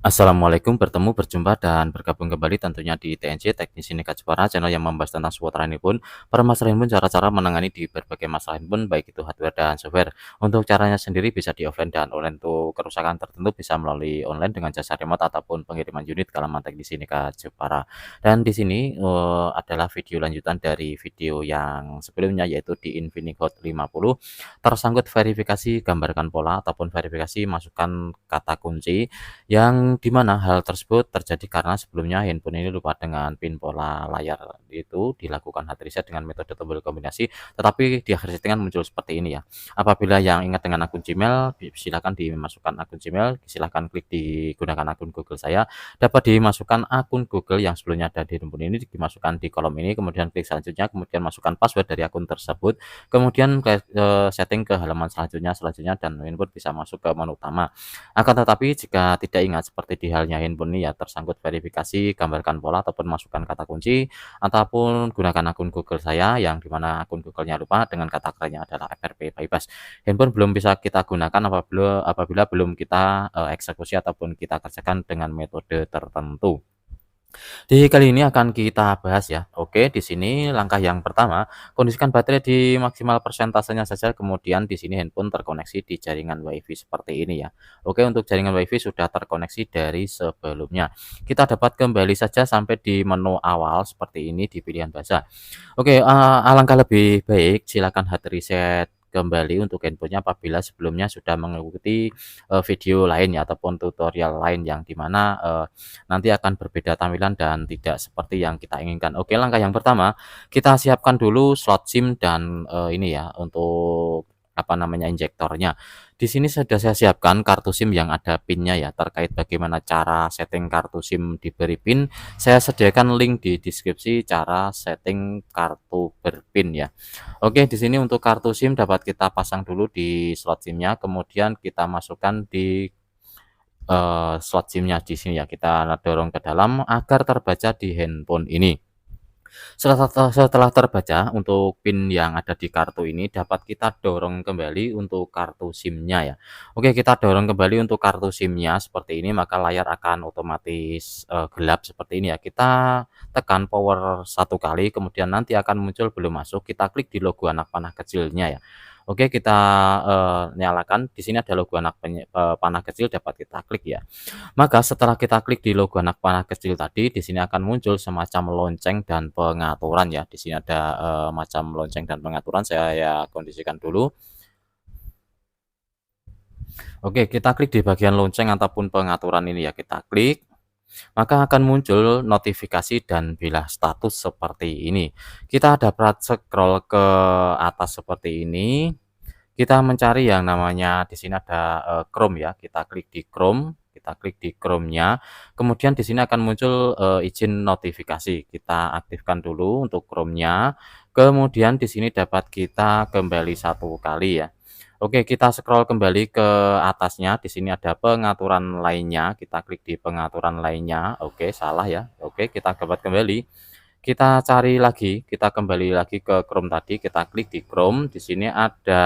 Assalamualaikum, berjumpa dan bergabung kembali tentunya di TNC Teknisi Nika Jepara, channel yang membahas tentang seputar handphone, permasalahan handphone, cara-cara menangani di berbagai masalah handphone, baik itu hardware dan software. Untuk caranya sendiri bisa di offline dan online. Untuk kerusakan tertentu bisa melalui online dengan jasa remote ataupun pengiriman unit ke alamat Teknisi Nika Jepara. Dan di sini adalah video lanjutan dari video yang sebelumnya, yaitu di Infinix Hot 50 tersangkut verifikasi gambarkan pola ataupun verifikasi masukkan kata kunci, yang dimana hal tersebut terjadi karena sebelumnya handphone ini lupa dengan pin pola layar. Itu dilakukan hard reset dengan metode tombol kombinasi, tetapi di akhir settingan muncul seperti ini ya. Apabila yang ingat dengan akun Gmail, silakan dimasukkan akun Gmail, silakan klik digunakan akun Google saya, dapat dimasukkan akun Google yang sebelumnya ada di handphone ini, dimasukkan di kolom ini, kemudian klik selanjutnya, kemudian masukkan password dari akun tersebut, kemudian setting ke halaman selanjutnya, dan handphone bisa masuk ke menu utama. Akan tetapi jika tidak ingat seperti di halnya handphone ini ya, tersangkut verifikasi, gambarkan pola ataupun masukkan kata kunci, ataupun gunakan akun Google saya yang dimana akun Google-nya lupa dengan kata kerennya adalah FRP bypass. Handphone belum bisa kita gunakan apabila belum kita eksekusi ataupun kita kerjakan dengan metode tertentu. Di kali ini akan kita bahas ya. Oke, di sini langkah yang pertama, kondisikan baterai di maksimal persentasenya saja, kemudian di sini handphone terkoneksi di jaringan WiFi seperti ini ya. Oke, untuk jaringan WiFi sudah terkoneksi dari sebelumnya. Kita dapat kembali saja sampai di menu awal seperti ini di pilihan bahasa. Oke, alangkah lebih baik silakan hard reset kembali untuk handphonenya apabila sebelumnya sudah mengikuti video lain ya ataupun tutorial lain yang dimana nanti akan berbeda tampilan dan tidak seperti yang kita inginkan. Oke, langkah yang pertama, kita siapkan dulu slot SIM dan ini ya untuk apa namanya injektornya. Di sini sudah saya siapkan kartu SIM yang ada pinnya ya. Terkait bagaimana cara setting kartu SIM diberi pin, saya sediakan link di deskripsi cara setting kartu berpin ya. Oke, di sini untuk kartu SIM dapat kita pasang dulu di slot SIM-nya, kemudian kita masukkan di slot SIM-nya di sini ya, kita dorong ke dalam agar terbaca di handphone ini. Setelah terbaca untuk pin yang ada di kartu ini dapat kita dorong kembali untuk kartu SIM-nya ya. Oke, kita dorong kembali untuk kartu SIM-nya seperti ini, maka layar akan otomatis gelap seperti ini ya. Kita tekan power satu kali, kemudian nanti akan muncul belum masuk, kita klik di logo anak panah kecilnya ya. Oke, kita nyalakan, di sini ada logo anak panah kecil, dapat kita klik ya. Maka setelah kita klik di logo anak panah kecil tadi, di sini akan muncul semacam lonceng dan pengaturan ya. Di sini ada macam lonceng dan pengaturan, saya kondisikan dulu. Oke, kita klik di bagian lonceng ataupun pengaturan ini ya, kita klik. Maka akan muncul notifikasi dan bilah status seperti ini. Kita dapat scroll ke atas seperti ini. Kita mencari yang namanya di sini ada Chrome ya, kita klik di Chrome, kita klik di Chrome-nya, kemudian di sini akan muncul izin notifikasi. Kita aktifkan dulu untuk Chrome-nya, kemudian di sini dapat kita kembali satu kali ya. Oke, kita scroll kembali ke atasnya, di sini ada pengaturan lainnya, kita klik di pengaturan lainnya. Oke, salah ya. Oke, kita dapat kembali. Kita cari lagi, kita kembali lagi ke Chrome tadi, kita klik di Chrome, di sini ada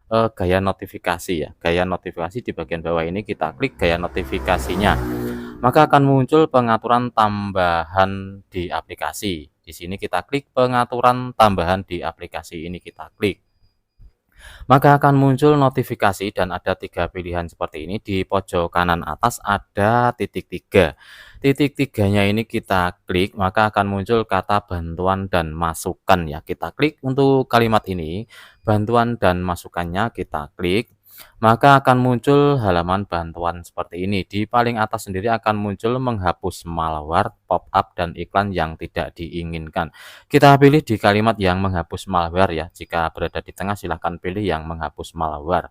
gaya notifikasi ya. Gaya notifikasi di bagian bawah ini kita klik gaya notifikasinya. Maka akan muncul pengaturan tambahan di aplikasi. Di sini kita klik pengaturan tambahan di aplikasi ini, kita klik. Maka akan muncul notifikasi dan ada 3 pilihan seperti ini. Di pojok kanan atas ada titik 3. Titik 3-nya ini kita klik, maka akan muncul kata bantuan dan masukan ya. Kita klik untuk kalimat ini, bantuan dan masukannya kita klik. Maka akan muncul halaman bantuan seperti ini. Di paling atas sendiri akan muncul menghapus malware, pop-up, dan iklan yang tidak diinginkan. Kita pilih di kalimat yang menghapus malware ya. Jika berada di tengah silahkan pilih yang menghapus malware.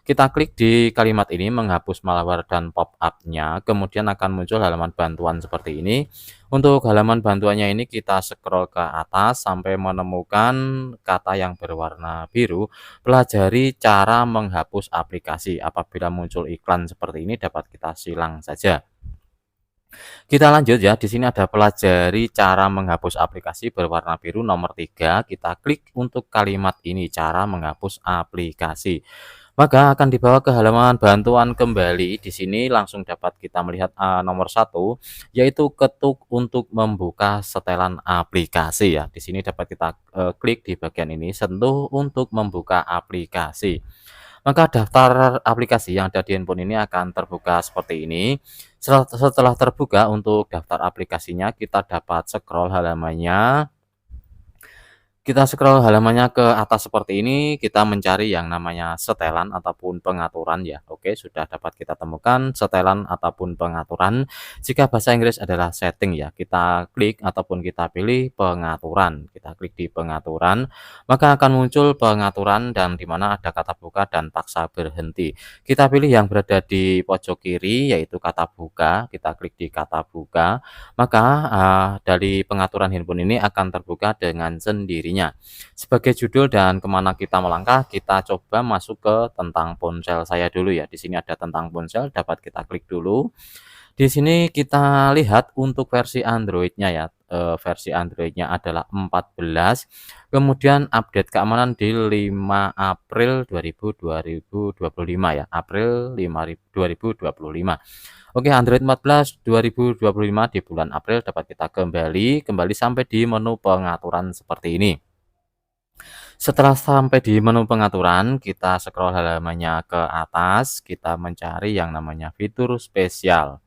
Kita klik di kalimat ini menghapus malware dan pop-up-nya, kemudian akan muncul halaman bantuan seperti ini. Untuk halaman bantuannya ini kita scroll ke atas sampai menemukan kata yang berwarna biru, pelajari cara menghapus aplikasi. Apabila muncul iklan seperti ini dapat kita silang saja. Kita lanjut ya, di sini ada pelajari cara menghapus aplikasi berwarna biru nomor 3, kita klik untuk kalimat ini, cara menghapus aplikasi. maka akan dibawa ke halaman bantuan kembali. Di sini langsung dapat kita melihat nomor satu, yaitu ketuk untuk membuka setelan aplikasi ya. Di sini dapat kita klik di bagian ini, sentuh untuk membuka aplikasi. Maka daftar aplikasi yang ada di handphone ini akan terbuka seperti ini. Setelah terbuka untuk daftar aplikasinya, kita dapat scroll halamannya ke atas seperti ini, kita mencari yang namanya setelan ataupun pengaturan ya. Oke, sudah dapat kita temukan setelan ataupun pengaturan. Jika bahasa Inggris adalah setting ya, kita klik ataupun kita pilih pengaturan. Kita klik di pengaturan, maka akan muncul pengaturan dan di mana ada kata buka dan paksa berhenti. Kita pilih yang berada di pojok kiri yaitu kata buka, kita klik di kata buka, maka dari pengaturan handphone ini akan terbuka dengan sendirinya. Sebagai judul dan kemana kita melangkah, kita coba masuk ke tentang ponsel saya dulu ya. Di sini ada tentang ponsel, dapat kita klik dulu. Di sini kita lihat untuk versi Android-nya ya. Versi Android-nya adalah 14. Kemudian update keamanan di 5 April 2025 ya. April 2025. Oke, Android 14 2025 di bulan April dapat kita kembali sampai di menu pengaturan seperti ini. Setelah sampai di menu pengaturan, kita scroll halamannya ke atas, kita mencari yang namanya fitur spesial.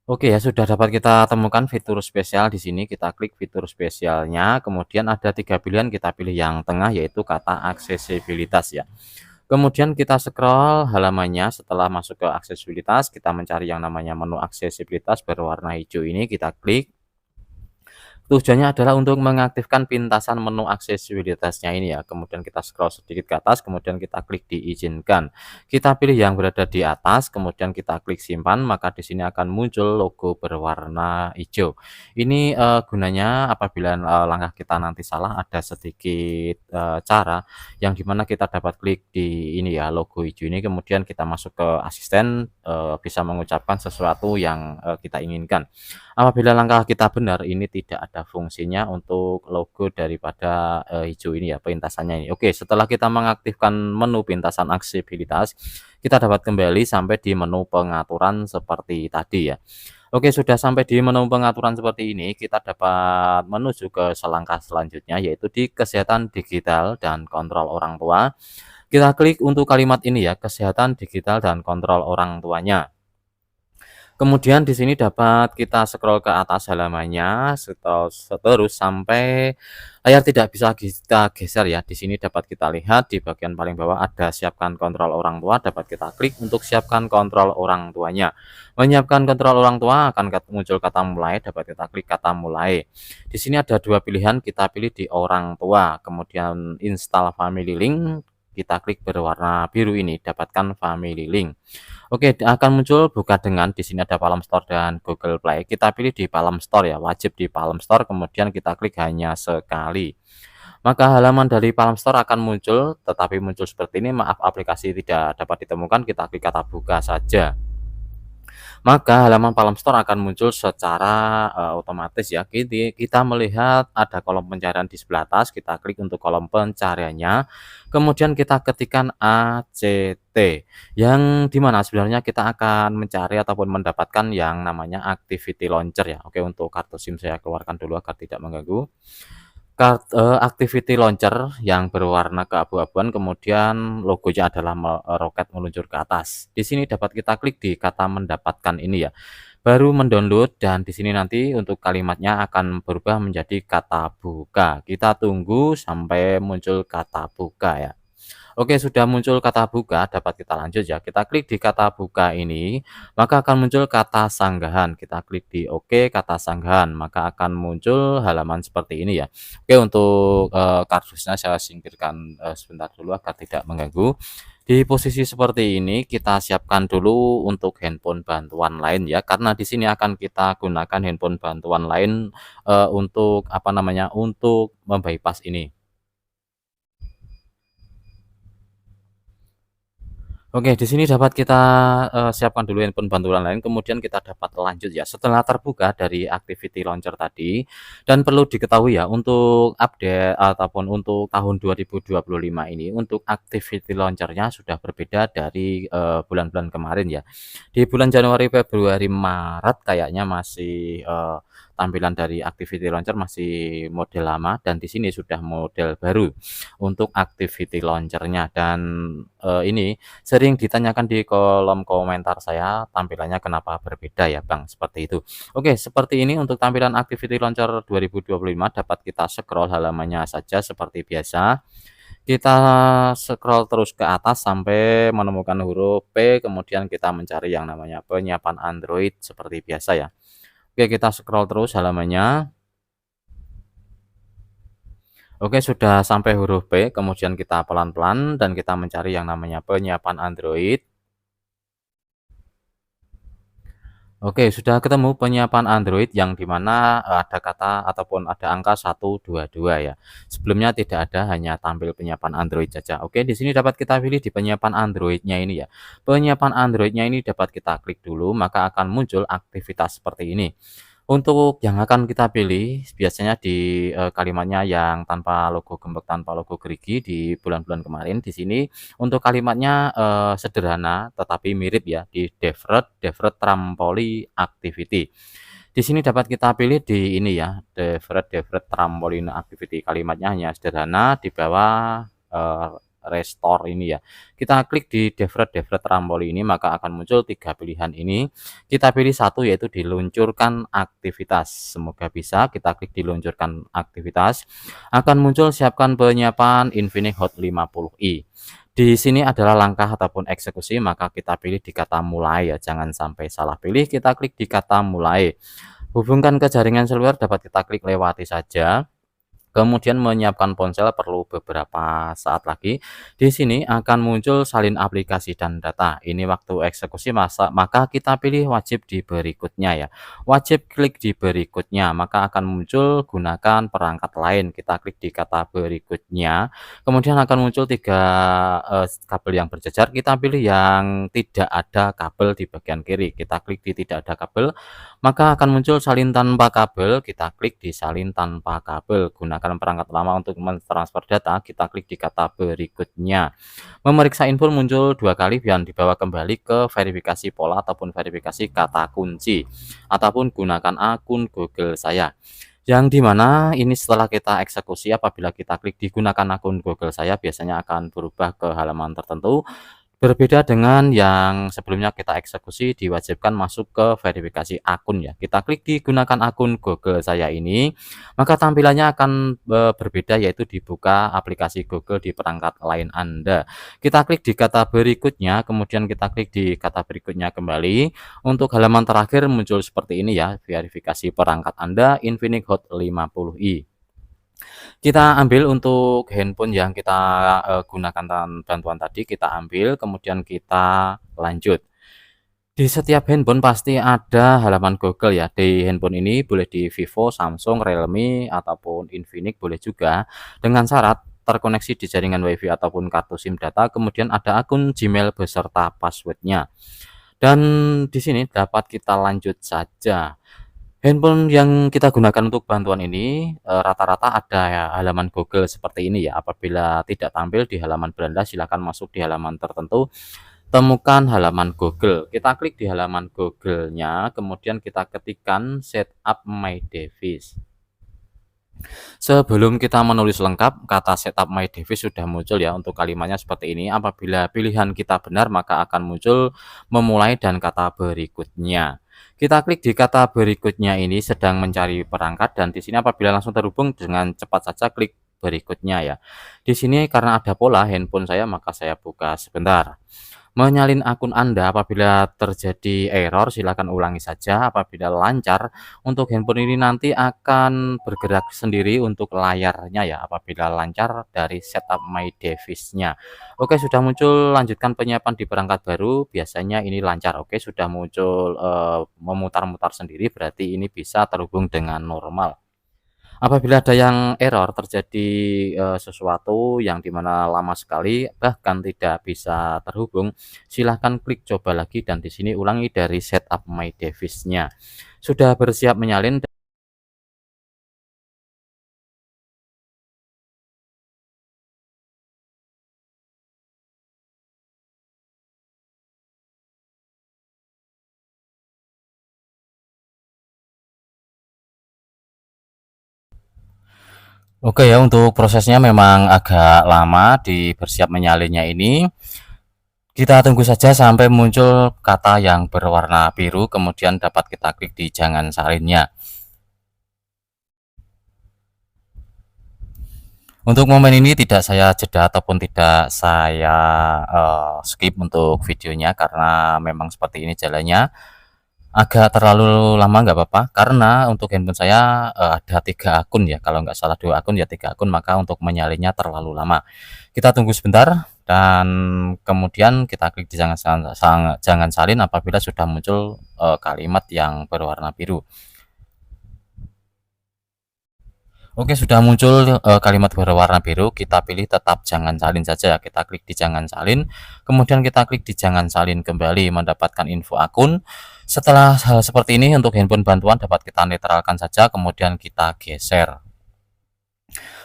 Oke ya, sudah dapat kita temukan fitur spesial di sini, kita klik fitur spesialnya, kemudian ada 3 pilihan, kita pilih yang tengah yaitu kata aksesibilitas ya. Kemudian kita scroll halamannya, setelah masuk ke aksesibilitas, kita mencari yang namanya menu aksesibilitas berwarna hijau ini, kita klik. Tujuannya adalah untuk mengaktifkan pintasan menu aksesibilitasnya ini ya. Kemudian kita scroll sedikit ke atas, kemudian kita klik diizinkan. Kita pilih yang berada di atas, kemudian kita klik simpan, maka di sini akan muncul logo berwarna hijau. Ini gunanya apabila langkah kita nanti salah, ada sedikit cara yang dimana kita dapat klik di ini ya, logo hijau ini, kemudian kita masuk ke asisten, bisa mengucapkan sesuatu yang kita inginkan. Apabila langkah kita benar, ini tidak ada fungsinya untuk logo daripada hijau ini ya, pintasannya ini. Oke, setelah kita mengaktifkan menu pintasan aksesibilitas, kita dapat kembali sampai di menu pengaturan seperti tadi ya. Oke, sudah sampai di menu pengaturan seperti ini, kita dapat menuju ke selangkah selanjutnya, yaitu di kesehatan digital dan kontrol orang tua. Kita klik untuk kalimat ini ya, kesehatan digital dan kontrol orang tuanya. Kemudian di sini dapat kita scroll ke atas halamannya, terus sampai layar tidak bisa kita geser ya. Di sini dapat kita lihat di bagian paling bawah ada siapkan kontrol orang tua, dapat kita klik untuk siapkan kontrol orang tuanya. Menyiapkan kontrol orang tua akan muncul kata mulai, dapat kita klik kata mulai. Di sini ada dua pilihan, kita pilih di orang tua, kemudian install family link, kita klik berwarna biru ini, dapatkan family link. Oke, akan muncul buka dengan di sini ada Palm Store dan Google Play. Kita pilih di Palm Store ya, wajib di Palm Store, kemudian kita klik hanya sekali. Maka halaman dari Palm Store akan muncul, tetapi muncul seperti ini, maaf aplikasi tidak dapat ditemukan, kita klik kata buka saja. Maka halaman Palm Store akan muncul secara otomatis ya. Kita melihat ada kolom pencarian di sebelah atas, kita klik untuk kolom pencariannya. Kemudian kita ketikkan ACT, yang dimana sebenarnya kita akan mencari ataupun mendapatkan yang namanya Activity Launcher ya. Oke, untuk kartu SIM saya keluarkan dulu agar tidak mengganggu. Activity Launcher yang berwarna keabu-abuan, kemudian logonya adalah roket meluncur ke atas. Di sini dapat kita klik di kata mendapatkan ini ya. Baru mendownload dan di sini nanti untuk kalimatnya akan berubah menjadi kata buka. Kita tunggu sampai muncul kata buka ya. Oke, sudah muncul kata buka, dapat kita lanjut ya. Kita klik di kata buka ini, maka akan muncul kata sanggahan. Kita klik di oke, kata sanggahan, maka akan muncul halaman seperti ini ya. Oke, untuk kardusnya saya singkirkan sebentar dulu agar tidak mengganggu. Di posisi seperti ini kita siapkan dulu untuk handphone bantuan lain ya, karena di sini akan kita gunakan handphone bantuan lain untuk apa namanya? Untuk membypass ini. Oke, di sini dapat kita, siapkan dulu handphone bantuan lain, kemudian kita dapat lanjut ya. Setelah terbuka dari activity launcher tadi, dan perlu diketahui ya, untuk update ataupun untuk tahun 2025 ini, untuk activity launcher-nya sudah berbeda dari, bulan-bulan kemarin ya. Di bulan Januari, Februari, Maret kayaknya masih, tampilan dari activity launcher masih model lama, dan di sini sudah model baru untuk activity launcher-nya. Dan, ini sering ditanyakan di kolom komentar saya, tampilannya kenapa berbeda ya Bang, seperti itu. Oke, seperti ini untuk tampilan Activity Launcher 2025, dapat kita scroll halamannya saja seperti biasa. Kita scroll terus ke atas sampai menemukan huruf P, kemudian kita mencari yang namanya penyiapan Android seperti biasa ya. Oke, kita scroll terus halamannya. Oke, sudah sampai huruf P, kemudian kita pelan-pelan dan kita mencari yang namanya penyiapan Android. Oke, sudah ketemu penyiapan Android yang di mana, ada kata ataupun ada angka 122 ya. Sebelumnya tidak ada, hanya tampil penyiapan Android saja. Oke, di sini dapat kita pilih di penyiapan Android-nya ini ya. Penyiapan Android-nya ini dapat kita klik dulu, maka akan muncul aktivitas seperti ini. Untuk yang akan kita pilih biasanya di, kalimatnya yang tanpa logo gembok, tanpa logo gerigi di bulan-bulan kemarin. Di sini untuk kalimatnya, sederhana tetapi mirip ya, di Devret Trampolin Activity. Di sini dapat kita pilih di ini ya, Devret Trampolin Activity. Kalimatnya hanya sederhana, di bawah, restore ini ya. Kita klik di Devret Trampolin ini, maka akan muncul 3 pilihan ini. Kita pilih satu, yaitu diluncurkan aktivitas. Semoga bisa, kita klik diluncurkan aktivitas. Akan muncul siapkan penyiapan Infinix Hot 50i. Di sini adalah langkah ataupun eksekusi, maka kita pilih di kata mulai ya, jangan sampai salah pilih, kita klik di kata mulai. Hubungkan ke jaringan seluler, dapat kita klik lewati saja. Kemudian menyiapkan ponsel perlu beberapa saat lagi. Di sini akan muncul salin aplikasi dan data. Ini waktu eksekusi maka kita pilih wajib di berikutnya ya. Wajib klik di berikutnya, maka akan muncul gunakan perangkat lain. Kita klik di kata berikutnya. Kemudian akan muncul 3 kabel yang berjejer. Kita pilih yang tidak ada kabel di bagian kiri. Kita klik di tidak ada kabel, maka akan muncul salin tanpa kabel. Kita klik di salin tanpa kabel. Gunakan perangkat lama untuk mentransfer data. Kita klik di kata berikutnya. Memeriksa info muncul 2 kali dan dibawa kembali ke verifikasi pola ataupun verifikasi kata kunci, ataupun gunakan akun Google saya. Yang dimana ini setelah kita eksekusi, apabila kita klik digunakan akun Google saya, biasanya akan berubah ke halaman tertentu. Berbeda dengan yang sebelumnya kita eksekusi, diwajibkan masuk ke verifikasi akun ya. Kita klik digunakan akun Google saya ini, maka tampilannya akan, berbeda, yaitu dibuka aplikasi Google di perangkat lain Anda. Kita klik di kata berikutnya, kemudian kita klik di kata berikutnya kembali. Untuk halaman terakhir muncul seperti ini ya, verifikasi perangkat Anda Infinix Hot 50i. Kita ambil untuk handphone yang kita, gunakan bantuan tadi, kita ambil, kemudian kita lanjut. Di setiap handphone pasti ada halaman Google ya. Di handphone ini boleh di Vivo, Samsung, Realme, ataupun Infinix boleh juga, dengan syarat terkoneksi di jaringan WiFi ataupun kartu SIM data, kemudian ada akun Gmail beserta password-nya. Dan di sini dapat kita lanjut saja. Handphone yang kita gunakan untuk bantuan ini, rata-rata ada ya halaman Google seperti ini ya. Apabila tidak tampil di halaman beranda, silakan masuk di halaman tertentu, temukan halaman Google. Kita klik di halaman Google-nya, kemudian kita ketikkan setup my device. Sebelum kita menulis lengkap, kata setup my device sudah muncul ya. Untuk kalimatnya seperti ini, apabila pilihan kita benar, maka akan muncul memulai dan kata berikutnya. Kita klik di kata berikutnya ini sedang mencari perangkat, dan di sini apabila langsung terhubung dengan cepat saja klik berikutnya ya. Di sini karena ada pola handphone saya, maka saya buka sebentar. Menyalin akun Anda, apabila terjadi error silakan ulangi saja. Apabila lancar, untuk handphone ini nanti akan bergerak sendiri untuk layarnya ya, apabila lancar dari setup my device-nya. Oke, sudah muncul lanjutkan penyiapan di perangkat baru, biasanya ini lancar. Oke, sudah muncul, memutar-mutar sendiri, berarti ini bisa terhubung dengan normal. Apabila ada yang error terjadi, sesuatu yang dimana lama sekali bahkan tidak bisa terhubung, silahkan klik coba lagi dan di sini ulangi dari setup my device-nya. Sudah bersiap menyalin. Oke ya, untuk prosesnya memang agak lama di bersiap menyalinnya ini. Kita tunggu saja sampai muncul kata yang berwarna biru, kemudian dapat kita klik di jangan salinnya. Untuk momen ini tidak saya jeda ataupun tidak saya skip untuk videonya karena memang seperti ini jalannya. Agak terlalu lama nggak apa-apa, karena untuk handphone saya, ada 3 akun ya, kalau nggak salah 2 akun ya 3 akun, maka untuk menyalinnya terlalu lama. Kita tunggu sebentar dan kemudian kita klik di jangan salin apabila sudah muncul, kalimat yang berwarna biru. Oke, sudah muncul, kalimat berwarna biru, kita pilih tetap jangan salin saja, kita klik di jangan salin, kemudian kita klik di jangan salin kembali mendapatkan info akun. Setelah hal seperti ini untuk handphone bantuan dapat kita netralkan saja, kemudian kita geser.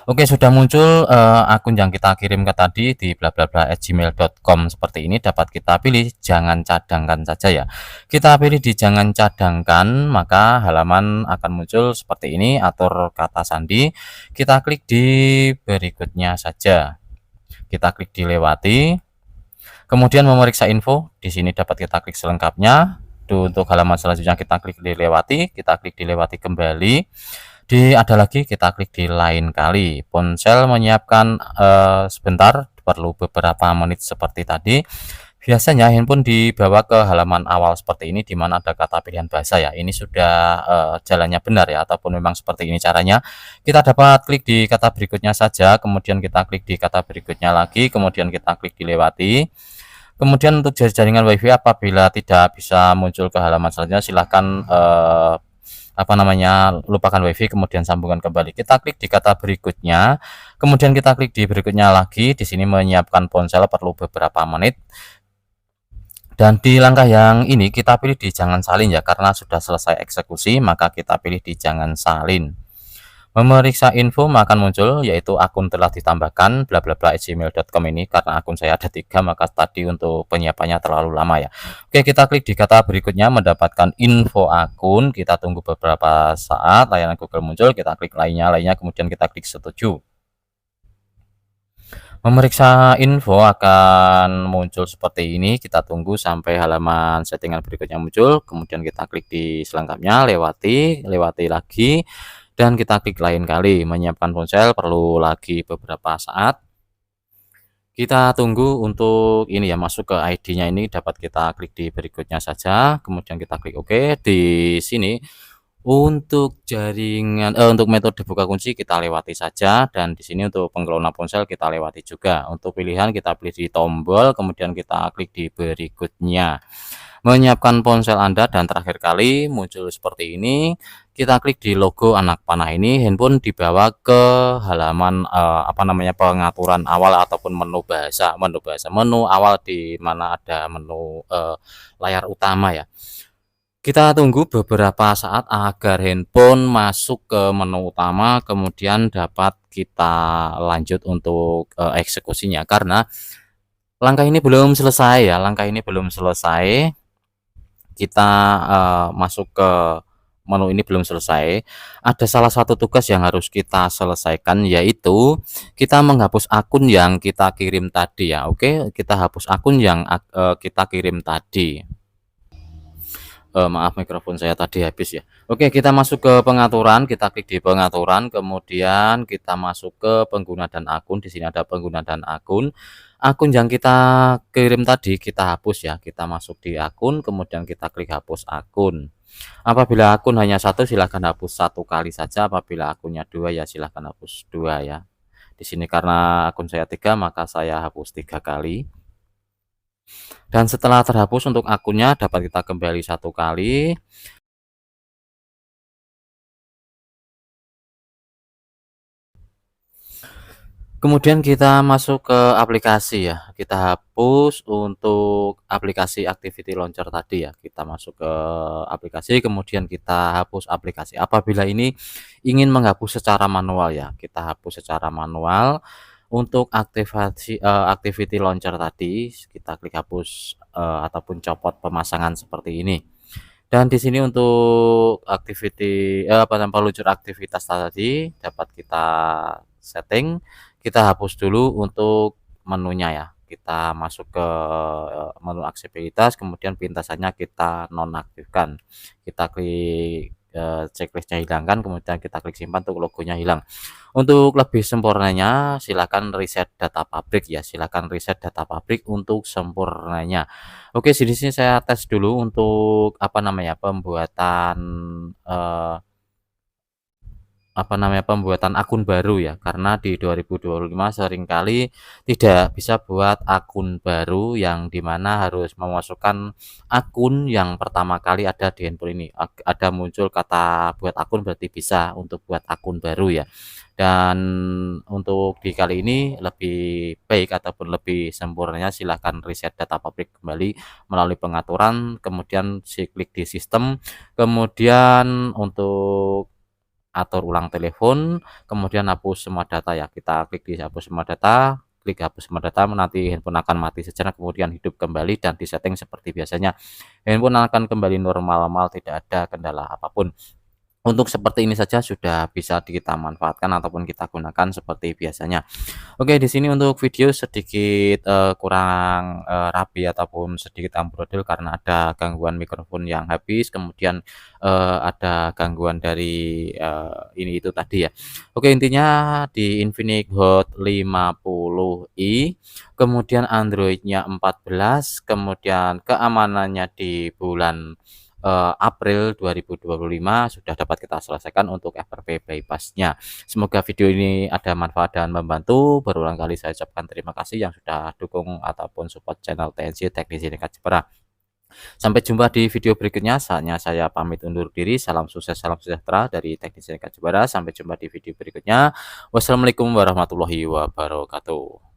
Oke, sudah muncul, akun yang kita kirimkan tadi di blablabla@gmail.com seperti ini, dapat kita pilih jangan cadangkan saja ya. Kita pilih di jangan cadangkan, maka halaman akan muncul seperti ini, atur kata sandi. Kita klik di berikutnya saja. Kita klik dilewati, kemudian memeriksa info, di sini dapat kita klik selengkapnya. Untuk halaman selanjutnya kita klik dilewati, kita klik dilewati kembali. Ada lagi kita klik di lain kali. Ponsel menyiapkan sebentar, perlu beberapa menit seperti tadi. Biasanya handphone dibawa ke halaman awal seperti ini di mana ada kata pilihan bahasa ya. Ini sudah jalannya benar ya ataupun memang seperti ini caranya. Kita dapat klik di kata berikutnya saja, kemudian kita klik di kata berikutnya lagi, kemudian kita klik dilewati. Kemudian untuk jaringan WiFi apabila tidak bisa muncul ke halaman selanjutnya silahkan apa namanya, lupakan WiFi kemudian sambungkan kembali. Kita klik di kata berikutnya, kemudian kita klik di berikutnya lagi. Di sini menyiapkan ponsel perlu beberapa menit. Dan di langkah yang ini kita pilih di jangan salin ya, karena sudah selesai eksekusi maka kita pilih di jangan salin. Memeriksa info akan muncul yaitu akun telah ditambahkan bla bla bla @gmail.com ini, karena akun saya ada 3 maka tadi untuk penyiapannya terlalu lama ya. Oke, kita klik di kata berikutnya mendapatkan info akun, kita tunggu beberapa saat layanan Google muncul, kita klik lainnya kemudian kita klik setuju. Memeriksa info akan muncul seperti ini, kita tunggu sampai halaman settingan berikutnya muncul, kemudian kita klik di selengkapnya, lewati lagi, dan kita klik lain kali. Menyiapkan ponsel perlu lagi beberapa saat. Kita tunggu untuk ini ya, masuk ke ID-nya ini dapat kita klik di berikutnya saja, kemudian kita klik OK. Di sini untuk jaringan untuk metode buka kunci kita lewati saja, dan di sini untuk penggelona ponsel kita lewati juga. Untuk pilihan kita pilih di tombol, kemudian kita klik di berikutnya. Menyiapkan ponsel Anda dan terakhir kali muncul seperti ini, kita klik di logo anak panah ini, handphone dibawa ke halaman apa namanya, pengaturan awal ataupun menu awal di mana ada menu layar utama ya. Kita tunggu beberapa saat agar handphone masuk ke menu utama, kemudian dapat kita lanjut untuk eksekusinya, karena langkah ini belum selesai ya, langkah ini belum selesai. Kita masuk ke menu ini belum selesai. Ada salah satu tugas yang harus kita selesaikan, yaitu kita menghapus akun yang kita kirim tadi ya. Oke, kita hapus akun yang kita kirim tadi. Maaf, mikrofon saya tadi habis ya. Oke, kita masuk ke pengaturan, kita klik di pengaturan, kemudian kita masuk ke pengguna dan akun. Di sini ada pengguna dan akun. Akun yang kita kirim tadi kita hapus ya. Kita masuk di akun, kemudian kita klik hapus akun. Apabila akun hanya satu, silahkan hapus satu kali saja. Apabila akunnya dua ya silahkan hapus dua ya. Di sini karena akun saya 3 maka saya hapus 3 kali. Dan setelah terhapus untuk akunnya dapat kita kembali satu kali. Kemudian kita masuk ke aplikasi ya, kita hapus untuk aplikasi activity launcher tadi ya, kita masuk ke aplikasi, kemudian kita hapus aplikasi. Apabila ini ingin menghapus secara manual ya, kita hapus secara manual. Untuk activity launcher tadi, kita klik hapus, ataupun copot pemasangan seperti ini. Dan di sini untuk apa namanya, peluncur aktivitas tadi dapat kita setting, kita hapus dulu untuk menunya ya. Kita masuk ke menu aksesibilitas, kemudian pintasannya kita nonaktifkan. Kita klik, checklist-nya hilangkan, kemudian kita klik simpan untuk logonya hilang. Untuk lebih sempurnanya silakan reset data pabrik ya, silakan reset data pabrik untuk sempurnanya. Oke, di sini saya tes dulu untuk apa namanya, pembuatan, eee pembuatan akun baru ya, karena di 2025 seringkali tidak bisa buat akun baru yang dimana harus memasukkan akun yang pertama kali ada di handphone ini. Ada muncul kata buat akun berarti bisa untuk buat akun baru ya. Dan untuk di kali ini lebih baik ataupun lebih sempurnanya silahkan reset data pabrik kembali melalui pengaturan, kemudian klik di sistem, kemudian untuk atur ulang telepon, kemudian hapus semua data ya, kita klik di hapus semua data, klik hapus semua data, nanti handphone akan mati sejenak kemudian hidup kembali dan disetting seperti biasanya. Handphone akan kembali normal, tidak ada kendala apapun. Untuk seperti ini saja sudah bisa kita manfaatkan ataupun kita gunakan seperti biasanya. Oke, di sini untuk video sedikit, kurang, rapi ataupun sedikit amburadul karena ada gangguan mikrofon yang habis, kemudian, ada gangguan dari, ini itu tadi ya. Oke, intinya di Infinix Hot 50i, kemudian Android-nya 14, kemudian keamanannya di bulan April 2025 sudah dapat kita selesaikan untuk FRP bypass-nya. Semoga video ini ada manfaat dan membantu. Berulang kali saya ucapkan terima kasih yang sudah dukung ataupun support channel TNC Teknisi Nekat Jepara. Sampai jumpa di video berikutnya. Saatnya saya pamit undur diri. Salam sukses, salam sejahtera dari Teknisi Nekat Jepara. Sampai jumpa di video berikutnya. Wassalamualaikum warahmatullahi wabarakatuh.